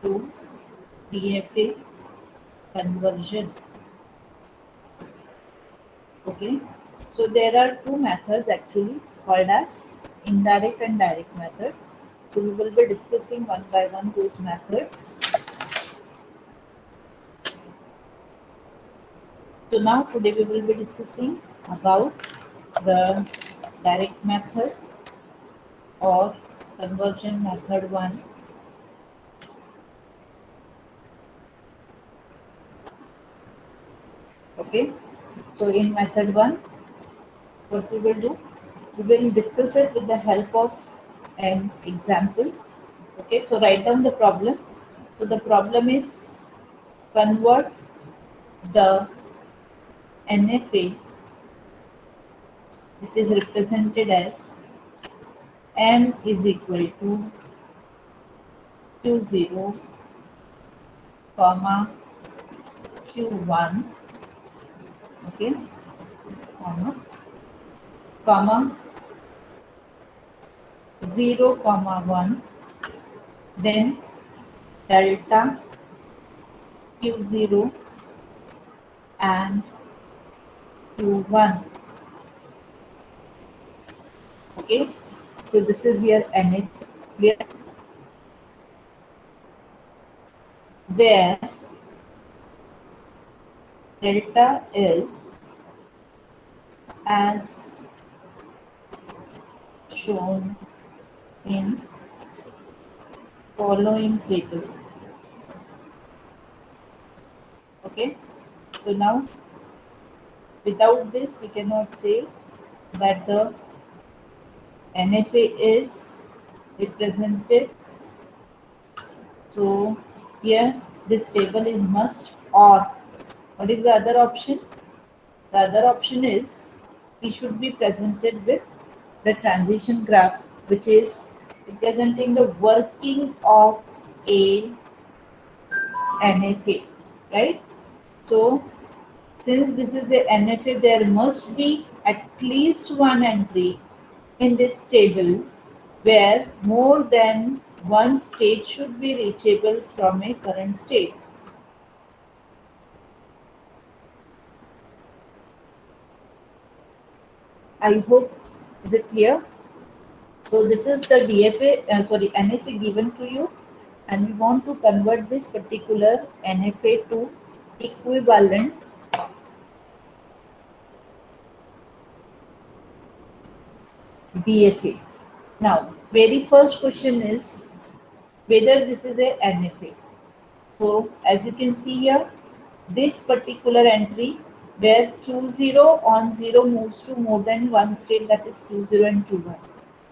to DFA conversion. Okay, so there are two methods actually called as indirect and direct method. So we will be discussing one by one those methods. So now today we will be discussing about the direct method or conversion method 1. Okay, so in method 1, what we will do, we will discuss it with the help of an example. Okay, so write down the problem. So the problem is convert the NFA, which is represented as M is equal to Q0, comma Q1, okay, comma, comma 0, comma 1, then delta Q0 and Q1. Okay, so this is your NF, clear, where delta is as shown in following table. Okay, so now without this we cannot say that the NFA is represented. So here this table is must, or what is the other option? The other option is we should be presented with the transition graph, which is representing the working of a NFA, right? So since this is a NFA, there must be at least one entry in this table where more than one state should be reachable from a current state. I hope, is it clear? So this is the NFA given to you, and we want to convert this particular NFA to equivalent DFA. Now, very first question is whether this is a NFA. So as you can see here, this particular entry where Q0 on 0 moves to more than one state, that is Q0 and Q1.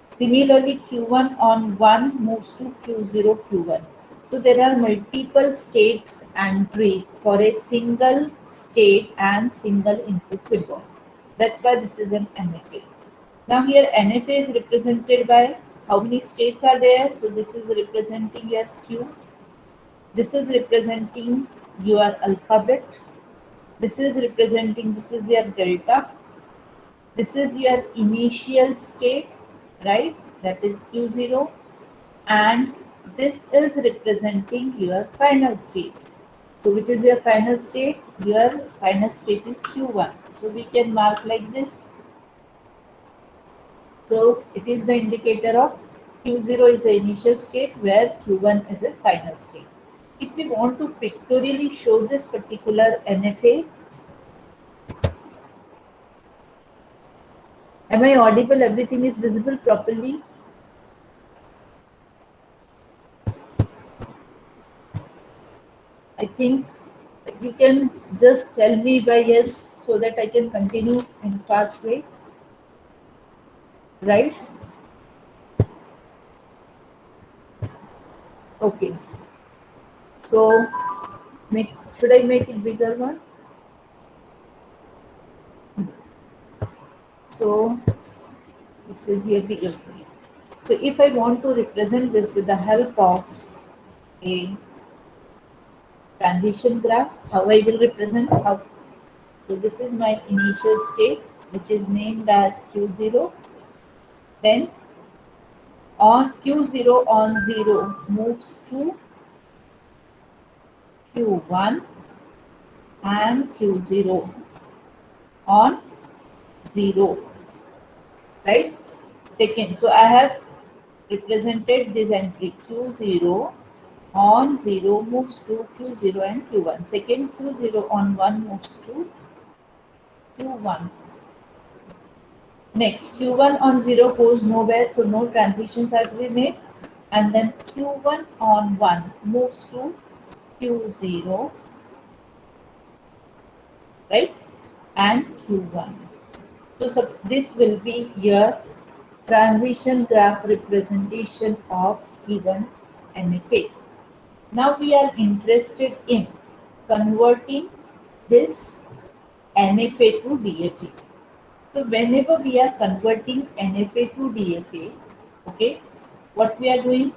Similarly, Q1 on 1 moves to Q0, Q1. So there are multiple states entry for a single state and single input symbol. That's why this is an NFA. Now here NFA is represented by how many states are there. So this is representing your Q. This is representing your alphabet. This is representing, this is your delta. This is your initial state, right? That is Q0. And this is representing your final state. So which is your final state? Your final state is Q1. So we can mark like this. So it is the indicator of Q0 is the initial state where Q1 is a final state. If we want to pictorially show this particular NFA, am I audible? Everything is visible properly? I think you can just tell me by yes so that I can continue in fast way, right? Okay. So should I make it bigger one? So this is a bigger screen. So if I want to represent this with the help of a transition graph, how I will represent how. So this is my initial state, which is named as Q0. Then on Q0 on 0 moves to Q1 and Q0 on 0, right? Second, so I have represented this entry Q0 on 0 moves to Q0 and Q1. Second, Q0 on 1 moves to Q1. Next, Q1 on 0 goes nowhere, so no transitions are to be made. And then Q1 on 1 moves to Q0, right? And Q1. So this will be your transition graph representation of given NFA. Now we are interested in converting this NFA to DFA. So whenever we are converting NFA to DFA, okay, what we are doing,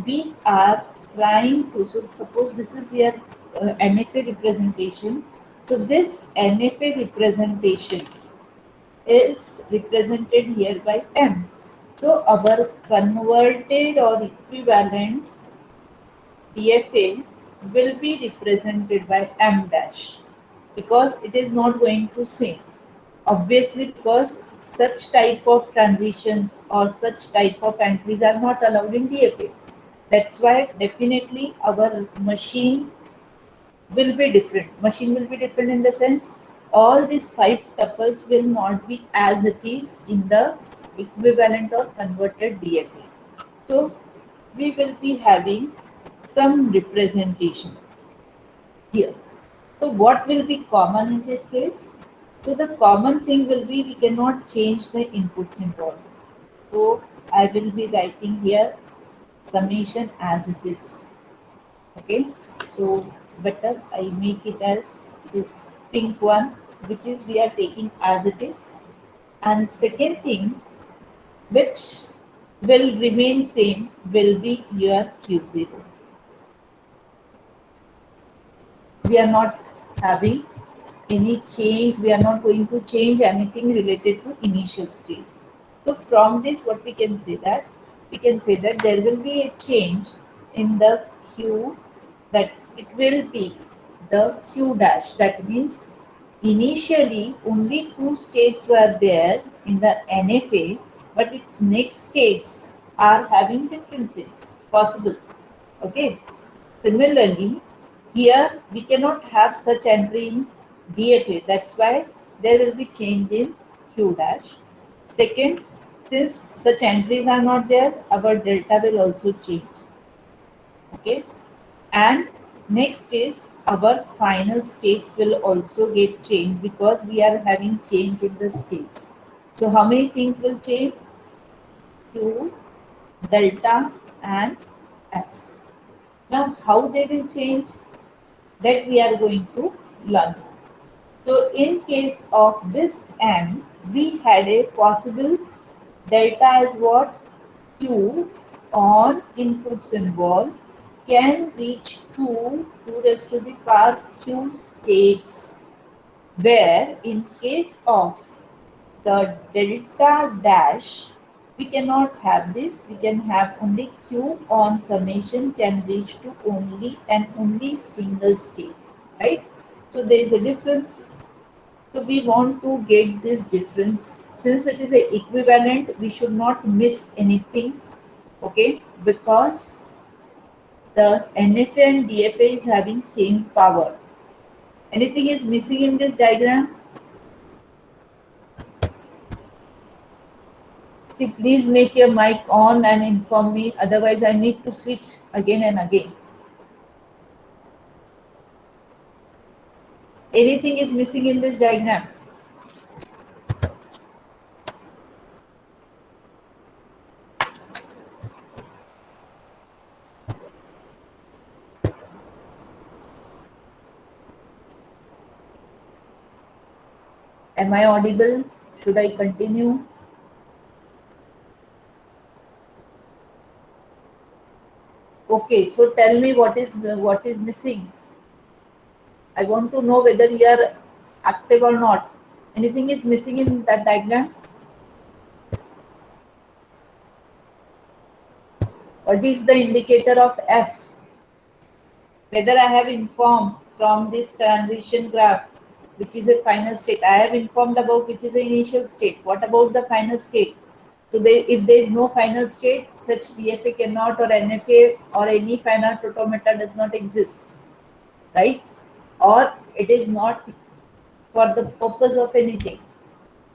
we are trying to, so suppose this is your NFA representation. So this NFA representation is represented here by M. So our converted or equivalent DFA will be represented by M dash because it is not going to sync. Obviously, because such type of transitions or such type of entries are not allowed in DFA. That's why definitely our machine will be different. Machine will be different in the sense all these 5 tuples will not be as it is in the equivalent or converted DFA. So we will be having some representation here. So what will be common in this case? So the common thing will be we cannot change the inputs involved. So I will be writing here summation as it is. Okay. So better I make it as this pink one, which is we are taking as it is. And second thing which will remain same will be your Q0. We are not having any change, we are not going to change anything related to initial state. So from this what we can say that there will be a change in the Q, that it will be the Q dash. That means initially only 2 states were there in the NFA, but its next states are having different states possible. Okay. Similarly, here we cannot have such entry in DFA. That's why there will be change in Q dash. Second, since such entries are not there, our delta will also change. Okay. And next is our final states will also get changed because we are having change in the states. So how many things will change? Q, delta and S. Now how they will change, that we are going to learn. So in case of this M, we had a possible delta as what? Q on inputs involved can reach 2 raised to the power Q states, where in case of the delta dash, we cannot have this. We can have only Q on summation can reach to only and only single state, right? So there is a difference. So we want to get this difference. Since it is a equivalent, we should not miss anything, okay? Because the NFA and DFA is having same power. Anything is missing in this diagram? See, please make your mic on and inform me. Otherwise, I need to switch again and again. Anything is missing in this diagram? Am I audible? Should I continue? Okay, so tell me what is missing. I want to know whether you are active or not. Anything is missing in that diagram? What is the indicator of F? whether I have informed from this transition graph, which is a final state. I have informed about which is the initial state. What about the final state? So if there is no final state, such DFA cannot, or NFA or any finite automata does not exist, right? Or it is not for the purpose of anything.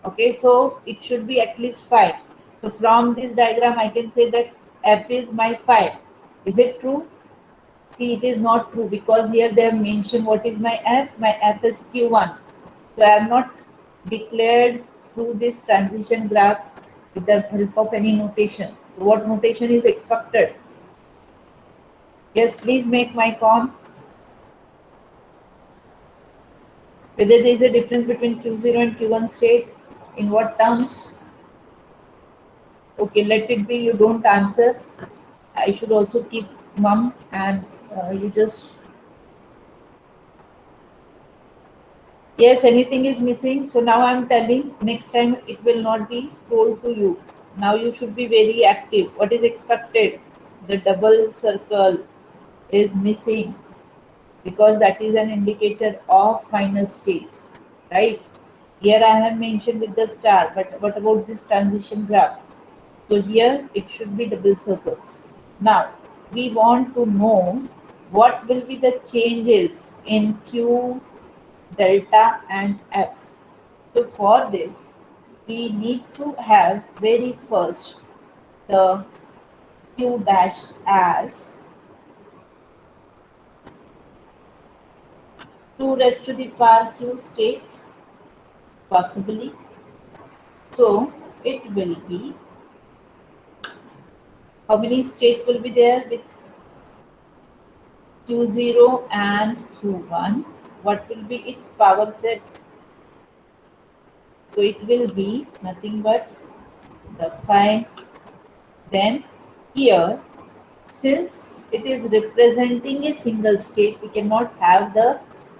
Okay, so it should be at least 5. So from this diagram, I can say that F is my 5. Is it true? See, it is not true because here they have mentioned what is my F. My F is Q1. So I have not declared through this transition graph with the help of any notation. So what notation is expected? Yes, please make my com. Whether there is a difference between Q0 and Q1 state, in what terms? Okay, let it be. You don't answer. I should also keep mum, and you just, yes, anything is missing. So now I'm telling, next time it will not be told to you. Now you should be very active. What is expected? The double circle is missing because that is an indicator of final state, right? Here I have mentioned with the star, but what about this transition graph? So here it should be double circle. Now we want to know what will be the changes in Q, delta and F. So for this, we need to have very first the Q dash as 2 raised to the power Q states possibly. So it will be, how many states will be there with Q0 and Q1? What will be its power set? So it will be nothing but the 5. Then here, since it is representing a single state, we cannot have the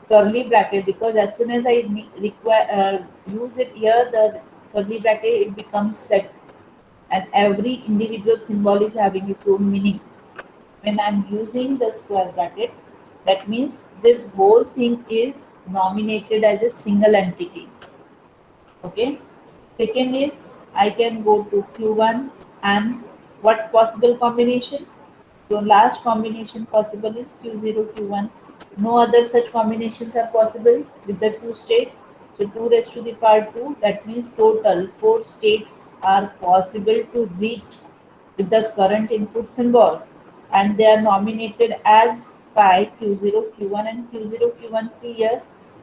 curly bracket because as soon as I use it here, the curly bracket it becomes set, and every individual symbol is having its own meaning. When I'm using the square bracket, that means this whole thing is nominated as a single entity. Okay. Second is I can go to Q1 and what possible combination? So last combination possible is Q0, Q1. No other such combinations are possible with the two states. So 2 raised to the power 2, that means total 4 states are possible to reach with the current input symbol, and they are nominated as by Q0, Q1 and Q0, Q1. See here.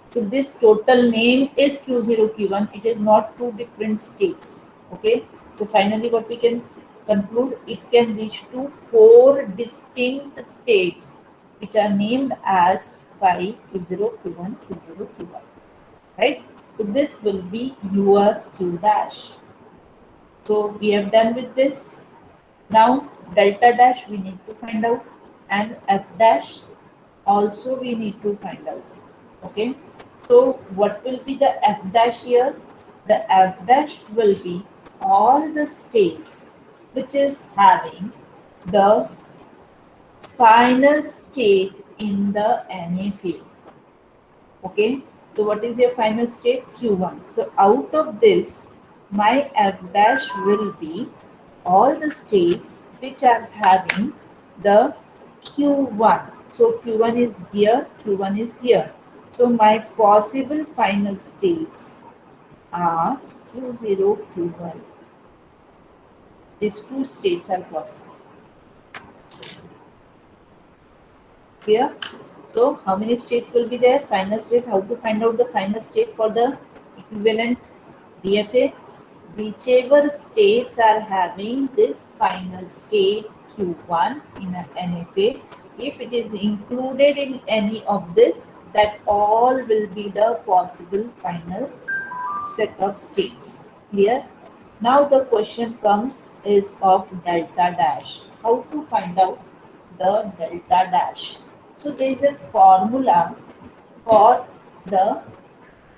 So this total name is Q0, Q1. It is not two different states. Okay. So finally what we can conclude, it can reach to 4 distinct states which are named as phi Q0, Q1, Q0, Q1. Right. So this will be your Q dash. So we have done with this. Now delta dash we need to find out, and F dash also we need to find out. Okay. So what will be the F dash here? The F dash will be all the states which is having the final state in the NA field. Okay. So what is your final state? Q1. So out of this, my F dash will be all the states which are having the Q1. So Q1 is here, Q1 is here. So my possible final states are Q0, Q1. These two states are possible. Here. So how many states will be there? Final state. How to find out the final state for the equivalent DFA? Whichever states are having this final state Q1 in an NFA, if it is included in any of this, that all will be the possible final set of states. Clear? Now the question comes is of delta dash. How to find out the delta dash? So there is a formula for the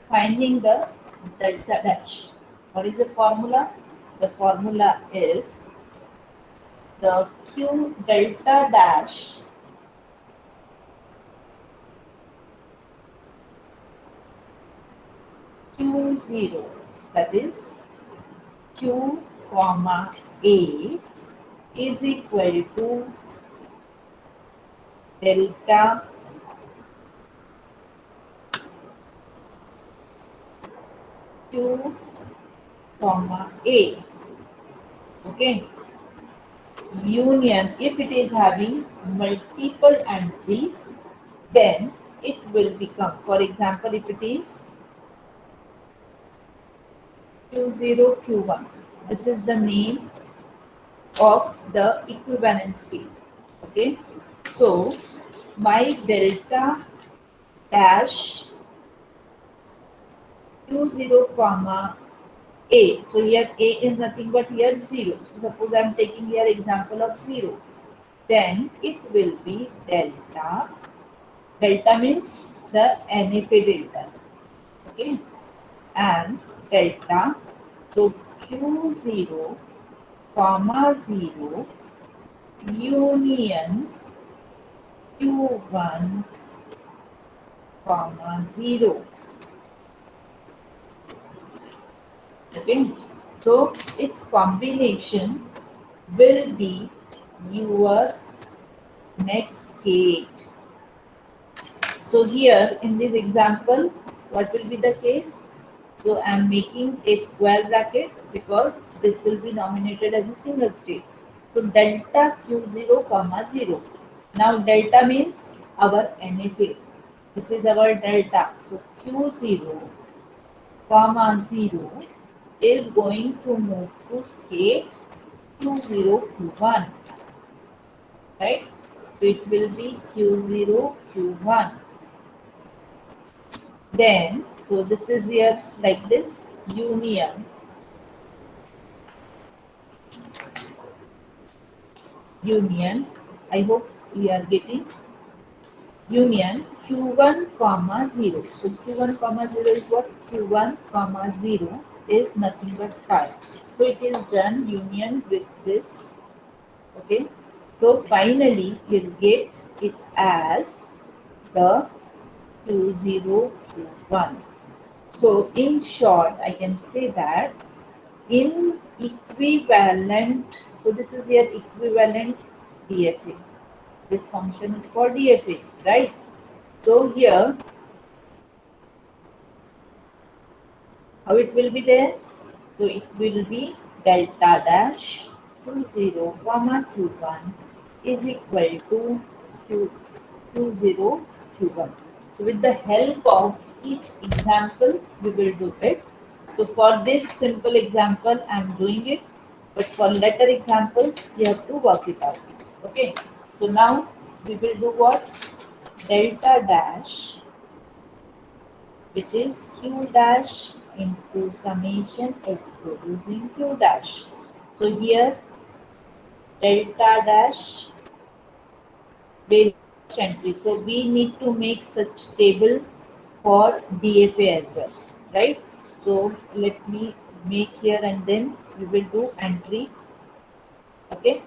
finding the delta dash. What is the formula? The formula is the Q delta dash q0, that is q comma a, is equal to delta q comma a. Okay, union, if it is having multiple entries, then it will become, for example, if it is q0 q1, this is the name of the equivalent state. Okay, so my delta dash q0 comma a, so here a is nothing but here 0, so suppose I am taking here example of 0, then it will be delta, delta means the NFA delta, okay, and delta, so q0 comma 0 union q1 comma 0. Okay, so its combination will be your next state. So here in this example, what will be the case? So I am making a square bracket because this will be nominated as a single state. So delta q0 comma 0. Now delta means our NFA. This is our delta. So q0 comma 0 is going to move to state q0 q1, right? So it will be q0 q1. Then, so this is here like this, union, I hope we are getting, union q1 comma 0. So q1 comma 0 is what? q1 comma 0 is nothing but 5. So it is done union with this. Okay, so finally you'll get it as the q0 q1. So in short, I can say that in equivalent, so this is your equivalent DFA. This function is for DFA, right? So here, how it will be there? So it will be delta dash q0 comma q1 is equal to q0 q1. So with the help of each example, we will do it. So for this simple example, I am doing it. But for later examples, you have to work it out. Okay. So now we will do what? Delta dash, which is q dash into summation s producing q dash. So here delta dash various entry. So we need to make such table for DFA as well, right? So let me make here and then we will do entry. Okay.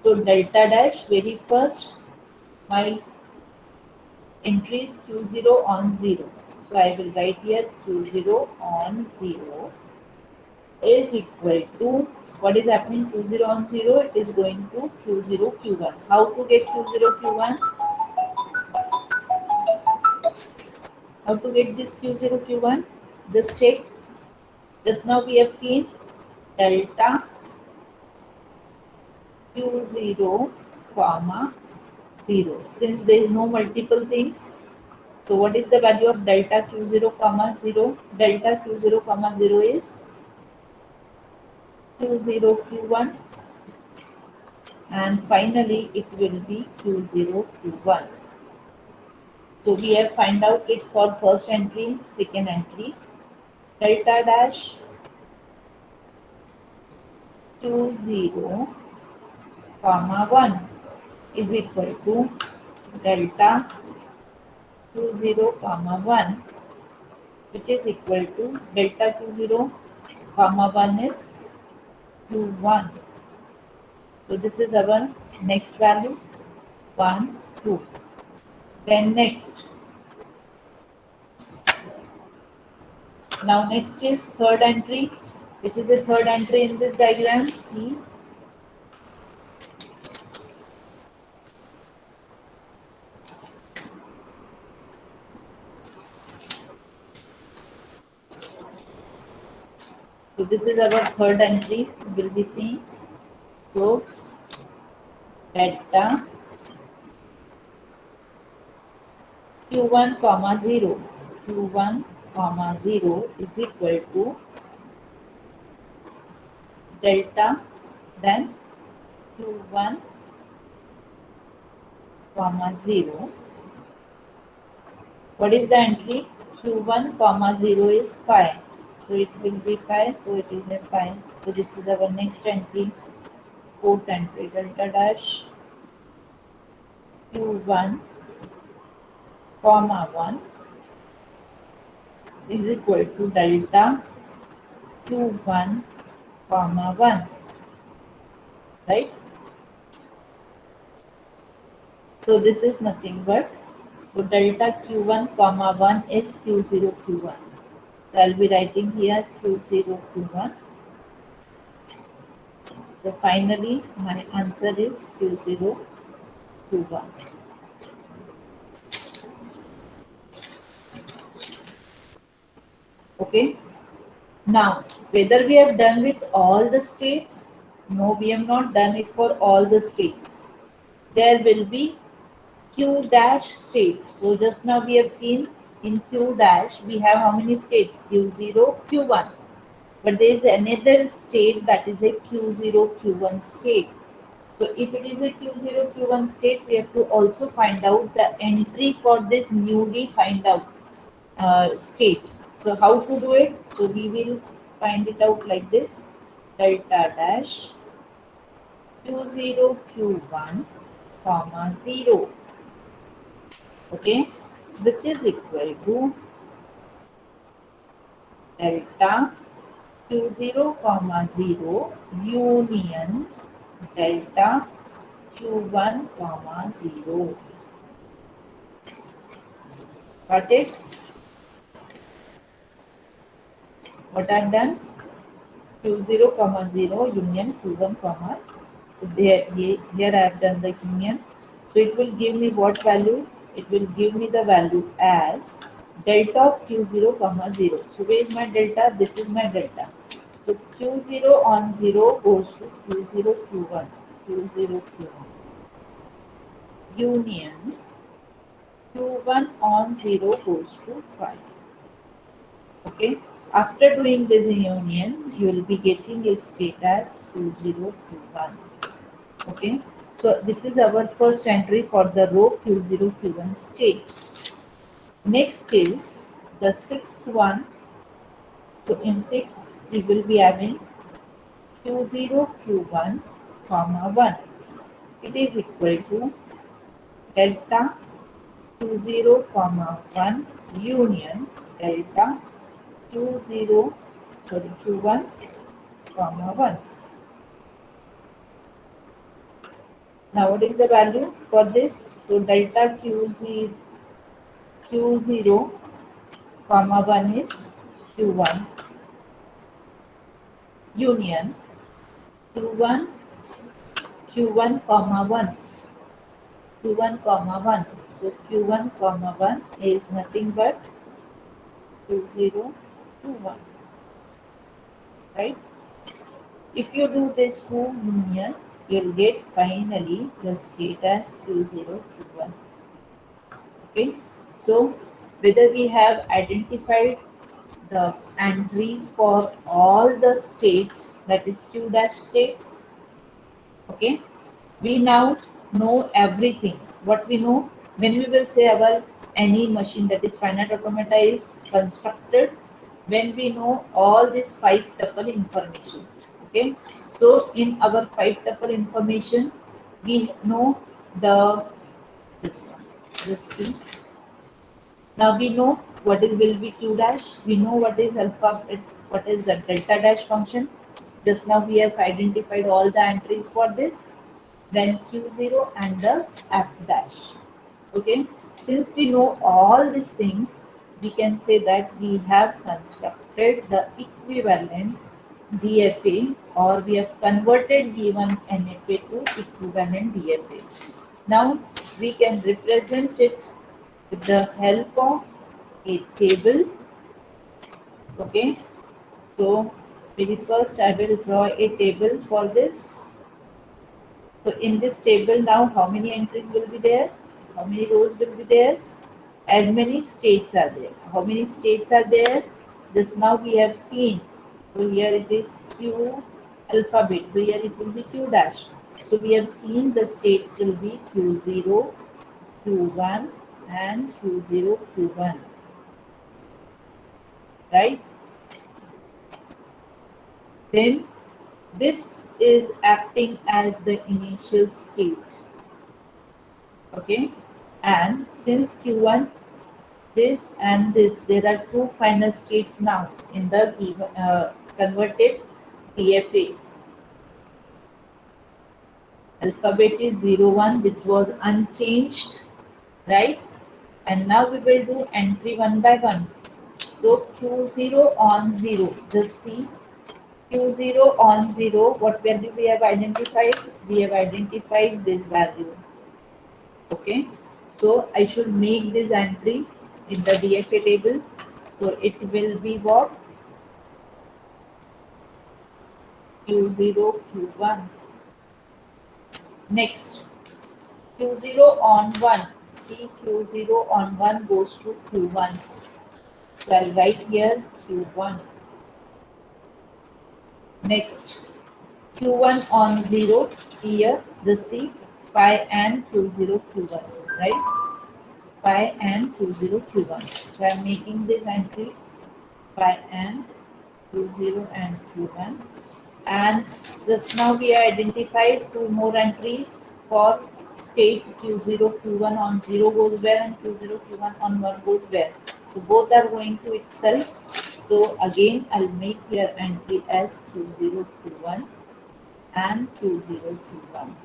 So delta dash, very first my entry is q0 on 0. So I will write here q0 on 0 is equal to, what is happening, q0 on 0, it is going to q0 q1. How to get q0 q1? How to get this q0 q1? Just check. Just now we have seen delta q0 comma 0. Since there is no multiple things, so what is the value of delta q0 comma 0? Delta q0 comma 0 is q0 q1, and finally it will be q0 q1. So we have find out it for first entry, second entry. Delta dash q0 comma 1 is equal to delta q0 comma 1, which is equal to delta q0 comma 1 is q1. So this is our next value, 1 2. Then next Now next is third entry, which is a third entry in this diagram. See, so this is our third entry. We'll be seeing. So delta q1 comma 0, q1 comma 0 is equal to delta, then q1 comma 0. What is the entry? Q1 comma 0 is 5. So it will be 5. So it is a 5. So this is our next entry. Fourth entry, delta dash Q1 comma 1 is equal to delta Q1 comma 1. Right? So this is nothing but, so delta Q1 comma 1 is Q0 Q1. So I'll be writing here Q0 Q1. So finally my answer is Q0 Q1. Okay. Now, whether we have done with all the states? No, we have not done it for all the states. There will be Q dash states. So just now we have seen in Q dash we have how many states? Q0, Q1. But there is another state that is a Q0, Q1 state. So if it is a Q0, Q1 state, we have to also find out the entry for this newly find out state. So how to do it? So we will find it out like this: delta dash q0 q1 comma 0, okay, which is equal to delta q0 comma 0 union delta q1 comma 0. Got it? What I've done? q0 comma 0 union q1 comma, so here I have done the union. So it will give me what value? It will give me the value as delta of q0 comma 0. So where is my delta? This is my delta. So q0 on 0 goes to q0 q1, q0 q1 union q1 on 0 goes to 5. Okay. After doing this union, you will be getting a state as q0 q1. Okay. So this is our first entry for the row q0 q1 state. Next is the sixth one. So in 6 we will be having q0 q1 comma 1. It is equal to delta q0 comma 1 union delta q0, sorry, q1 comma 1. Now what is the value for this? So delta q0 comma 1 is q1 union q1 q1 comma 1, q1 comma 1. So q1 comma 1 is nothing but q0 q1, right? If you do this two union, you'll get finally the state as q0 q1. Okay, so whether we have identified the entries for all the states, that is q dash states, okay, we now know everything. What we know when we will say our any machine, that is finite automata, is constructed, when we know all this 5 tuple information. Okay, so in our 5 tuple information, we know the this one, this C. Now we know what is will be q dash. We know what is alpha, what is the delta dash function. Just now we have identified all the entries for this. Then q0 and the f dash. Okay. Since we know all these things, we can say that we have constructed the equivalent DFA, or we have converted given NFA to equivalent DFA. Now we can represent it with the help of a table. Okay, so very first I will draw a table for this. So in this table now, how many entries will be there? How many rows will be there? As many states are there. How many states are there? Just now we have seen. So here it is Q alphabet. So here it will be Q dash. So we have seen the states will be Q0, Q1 and Q0, Q1. Right? Then this is acting as the initial state. Okay? And since Q1, this and this, there are two final states now in the converted DFA. Alphabet is 01, which was unchanged, right? And now we will do entry one by one. So Q0 on 0, just see Q0 on 0, what value we have identified? We have identified this value. Okay, so I should make this entry in the DFA table. So it will be what? Q0, Q1. Next, Q0 on 1. See, Q0 on 1 goes to Q1. So I'll write here Q1. Next, Q1 on 0. See here, the C, 5 and Q0, Q1. Right? 5 and Q0, Q1. So I'm making this entry 5 and Q0 and Q1. And just now we identified two more entries for state Q0, Q1 on 0 goes where and Q0, Q1 on 1 goes where. So both are going to itself. So again I'll make here entry as Q0, Q1 and Q0, Q1.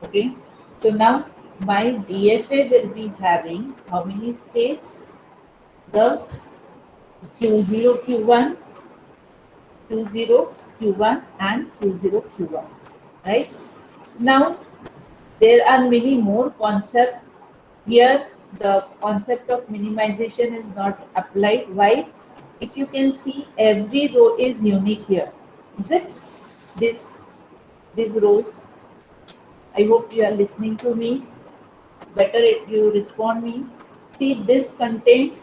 Okay. So now my DFA will be having how many states? The Q0, Q1, Q0, Q1 and Q0, Q1, right? Now, there are many more concepts here. The concept of minimization is not applied. Why? If you can see, every row is unique here. Is it? This, these rows. I hope you are listening to me. Better if you respond me. See this content,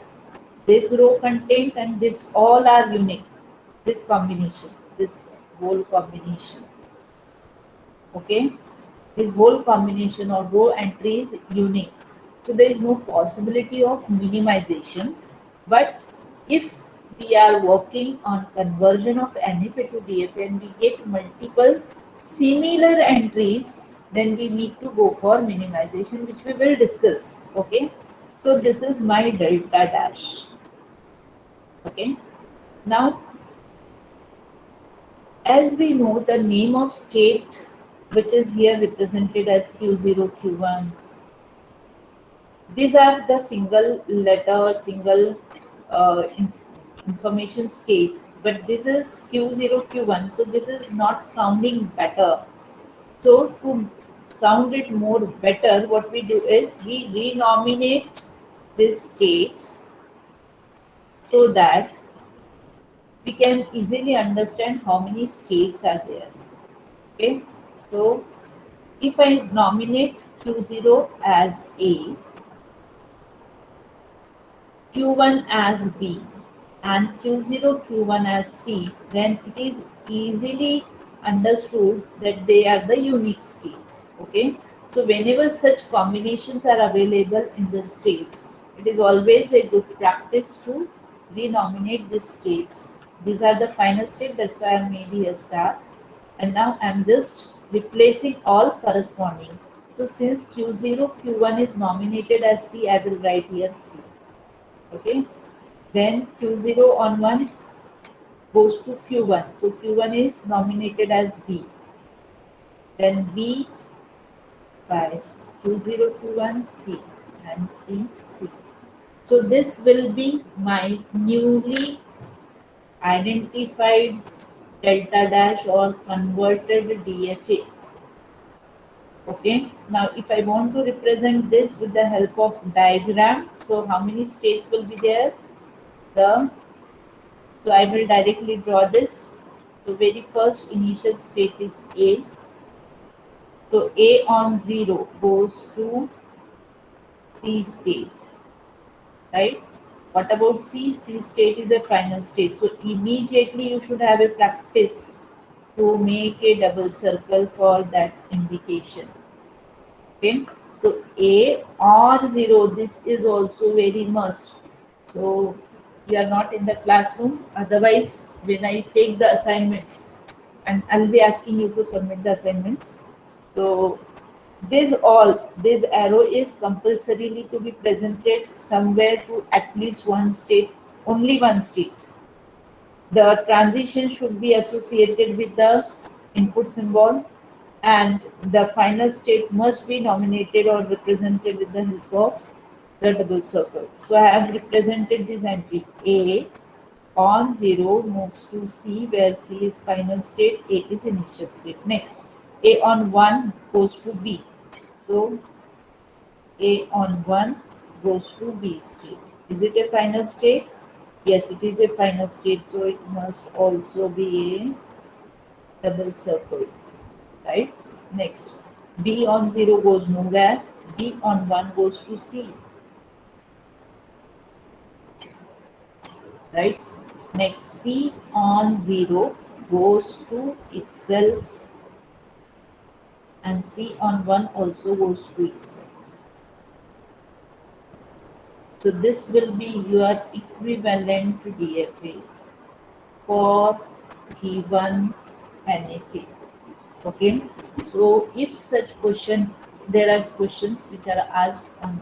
this row content, and this all are unique. This combination, this whole combination. Okay, this whole combination or row entry is unique, so there is no possibility of minimization. But if we are working on conversion of NFA to DFA and we get multiple similar entries, then we need to go for minimization, which we will discuss. Okay, so this is my delta dash. Okay, now as we know, the name of state, which is here represented as Q0, Q1, these are the single letter, single information state, but this is Q0, Q1, so this is not sounding better. So to sound it more better, what we do is we renominate these states so that we can easily understand how many states are there. Okay, so if I nominate Q0 as A, Q1 as B, and Q0, Q1 as C, then it is easily understood that they are the unique states. Okay, so whenever such combinations are available in the states, it is always a good practice to renominate the states. These are the final state, that's why I made here star. And now I'm just replacing all corresponding. So since Q0, Q1 is nominated as C, I will write here C. Okay. Then Q0 on 1 goes to Q1. So Q1 is nominated as B. Then B by Q0, Q1, C and C, C. So this will be my newly identified delta dash or converted DFA. Okay, now if I want to represent this with the help of diagram, so how many states will be there? The So I will directly draw this. So very first initial state is A. So A on 0 goes to C state, right? What about C? C state is a final state. So immediately you should have a practice to make a double circle for that indication. Okay, so A or 0, this is also very must. So you are not in the classroom, otherwise when I take the assignments, and I'll be asking you to submit the assignments. So this arrow is compulsorily to be presented somewhere to at least one state, only one state. The transition should be associated with the input symbol, and the final state must be nominated or represented with the help of the double circle. So I have represented this entry. A on 0 moves to C, where C is final state, A is initial state. Next, A on 1 goes to B. So A on 1 goes to B state. Is it a final state? Yes, it is a final state, so it must also be a double circle, right? Next, B on 0 goes nowhere, B on 1 goes to C, right? Next, C on 0 goes to itself, and C on 1 also goes to itself. So this will be your equivalent DFA for given NFA. Okay, so if such question, there are questions which are asked on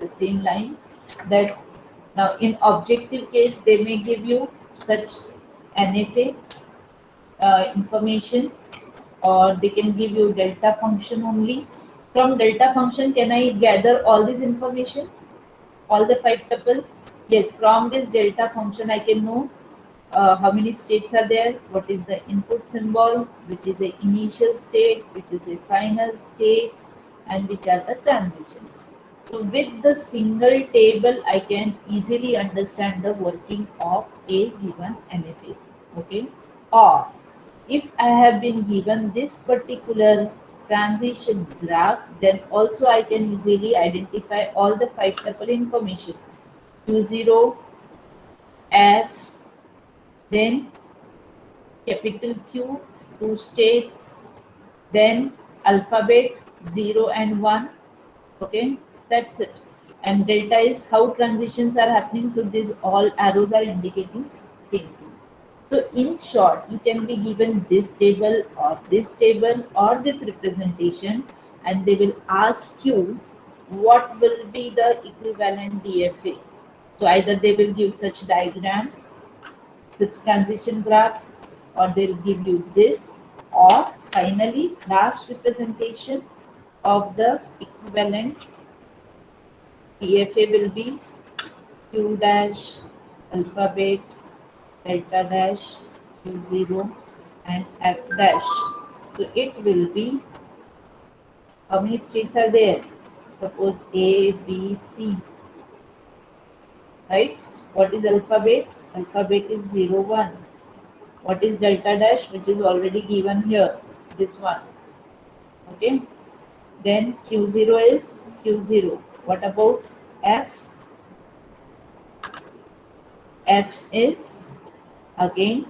the same line, that now in objective case they may give you such NFA information, or they can give you delta function only. From delta function, can I gather all this information, all the 5 tuple? Yes, from this delta function I can know how many states are there, what is the input symbol, which is the initial state, which is the final states, and which are the transitions. So with the single table, I can easily understand the working of a given NFA. Okay, or if I have been given this particular transition graph, then also I can easily identify all the 5 tuple information. Q0, F, then capital Q, two states, then alphabet 0 and 1. Okay, that's it. And delta is how transitions are happening. So these all arrows are indicating same thing. So in short, you can be given this table or this representation, and they will ask you what will be the equivalent DFA. So either they will give such diagram, such transition graph, or they'll give you this, or finally last representation of the equivalent TFA will be Q dash alphabet delta dash Q0 and F dash. So it will be, how many states are there? Suppose A, B, C, right? What is alphabet? Alphabet is 0, 1. What is delta dash, which is already given here? This one. Okay. Then Q0 is Q0. What about F? F is again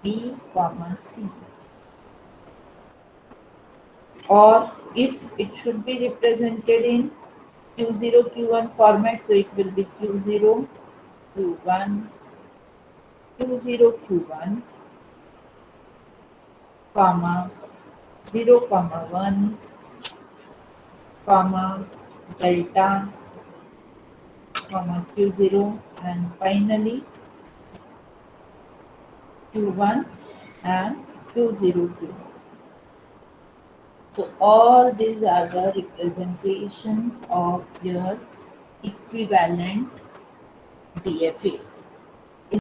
B comma C. Or if it should be represented in Q0 Q1 format, so it will be Q0 Q1 Q0 Q1 comma 0 comma 1 comma delta comma Q0, and finally Q1 and Q0 Q1. So all these are the representation of your equivalent DFA.